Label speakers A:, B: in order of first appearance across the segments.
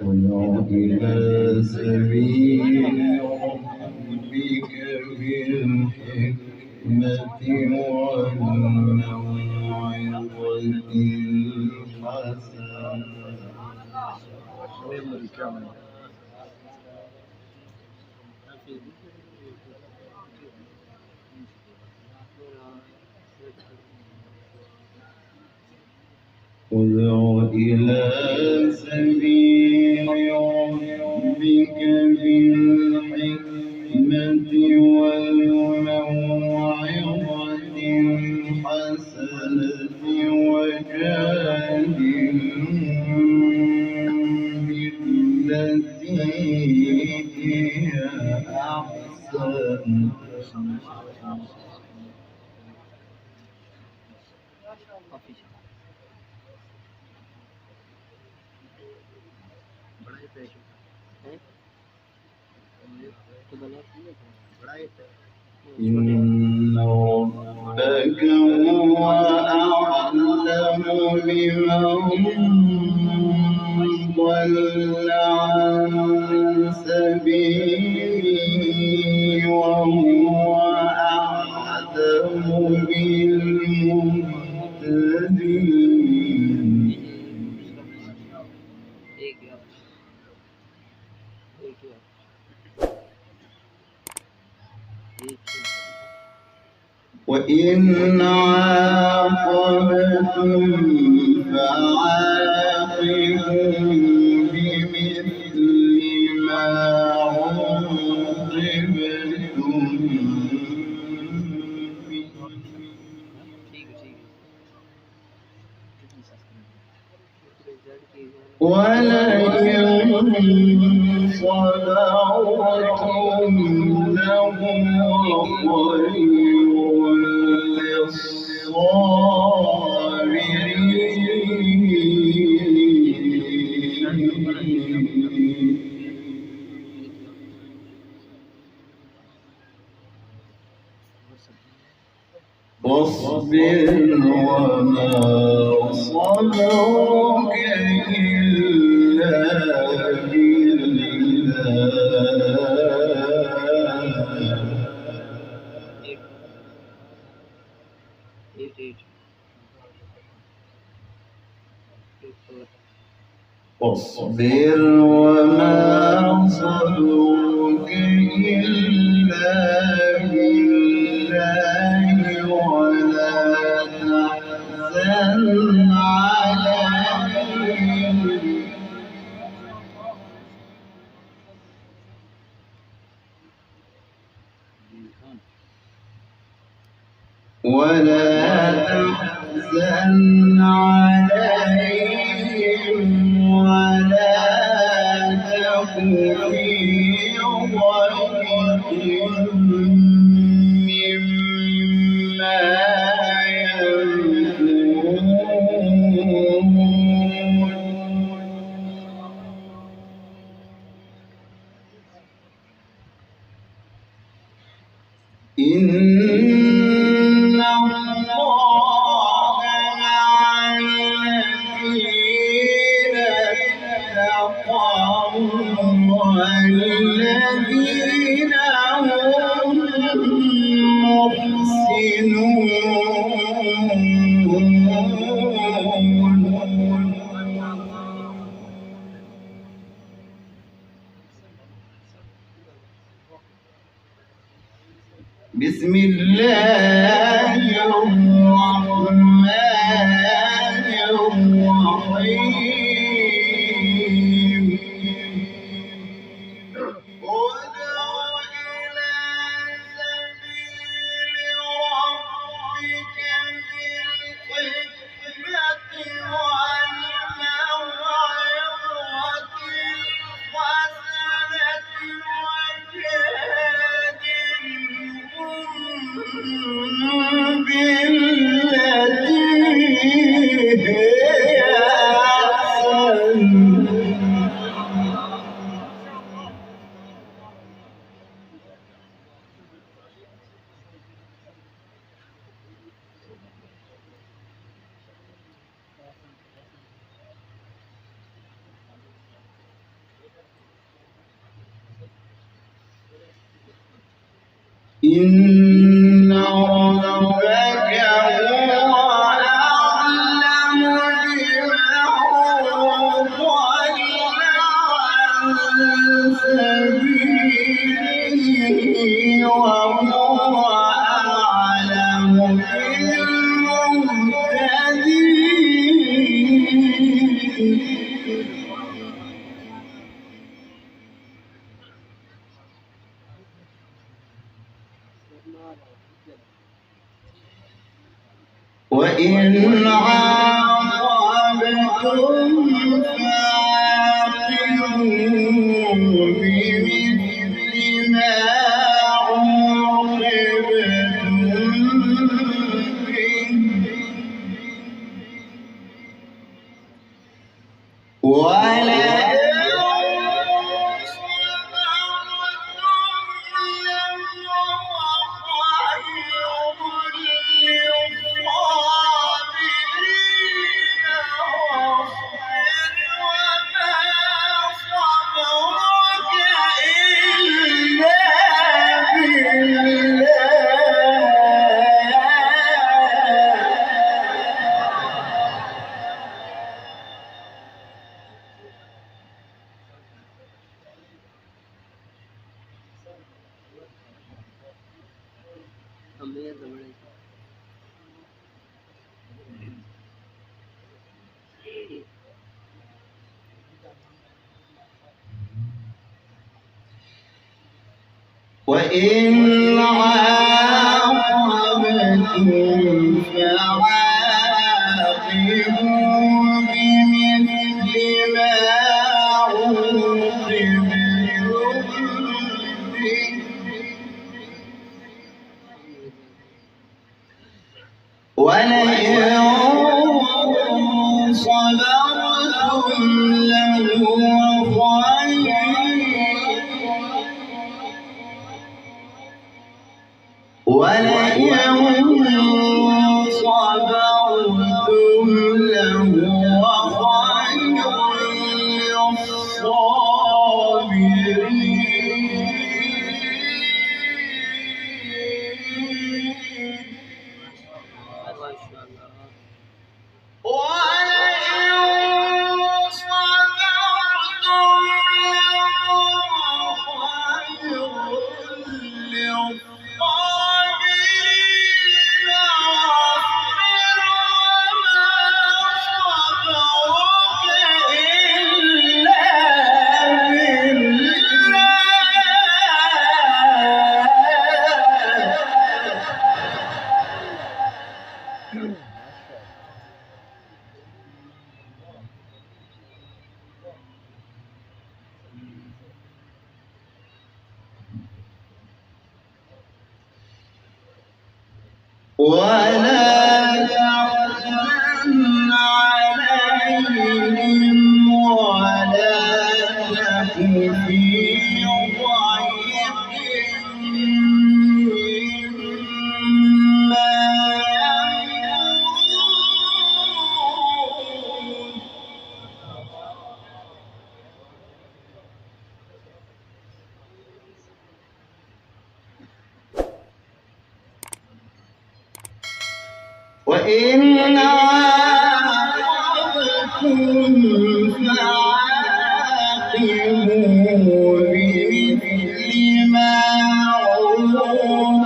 A: ادع إلى سبيل ربك بالحكمة والموعظة الحسنة. ادع إلى سبيل ربك بالحكمة والموعظة الحسنة وجادلهم بالتي هي أحسن. إن ربك هو أعلم بمن ضل عن سبيله وهو أعلم بالمهتدين. وإن عاقبتم فعاقبوا بمثل ما عوقبتم به ولئن صبرتم لهو خير للصابرين. واصبر وما صبرك إلا واصبر وما صبرك إلا بالله ولا تحزن عليهم ولا تك في ضيق مما يمكرون. إن الله مع الذين اتقوا والذين هم محسنون. بسم الله الرحمن الرحيم. ادع إلى سبيل ربك بالحكمة والموعظة الحسنة وجادلهم بالتي إن ربك هو أعلم بمن ضل عن سبيله وهو أعلم بالمهتدين. وإن عاقبتم فعاقبوا بمثل ما عوقبتم به ولئن وإن عاقبتم فعاقبوا بمثل ما عوقبتم به ولئن صبرتم لهو خير ولئن صبرتم لهو خير ولا تحزن عليهم ولا تك في ضيق مما يمكرون وإن عاقبتم فعاقبوا بمثل ما عوقبتم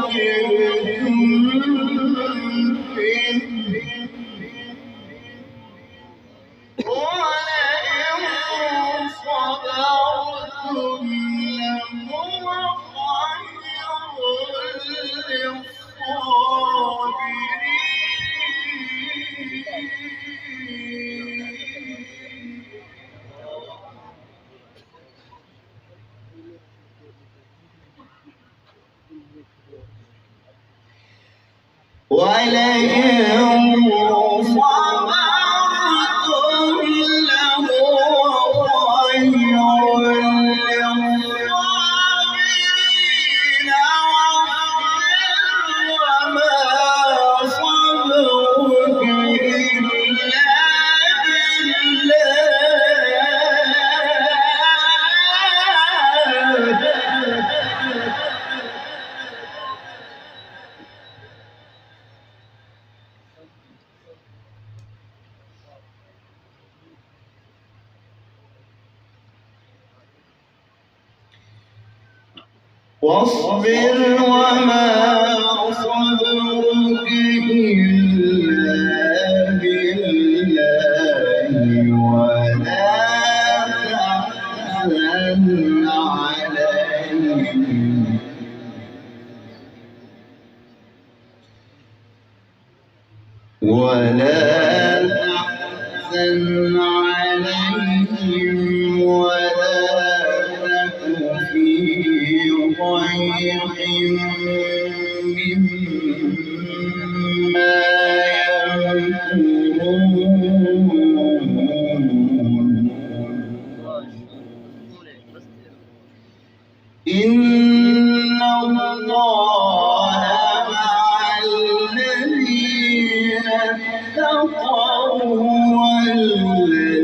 A: به ولئن صبرتم لهو خير ولئن صبرتم لهو خير للصابرين وما صبرك إلا بالله واصبر وما صبرك إلا بالله ولا تحزن عليهم ولا تك في ضيق مما يمكرون إن الله مع الذين اتقوا والذين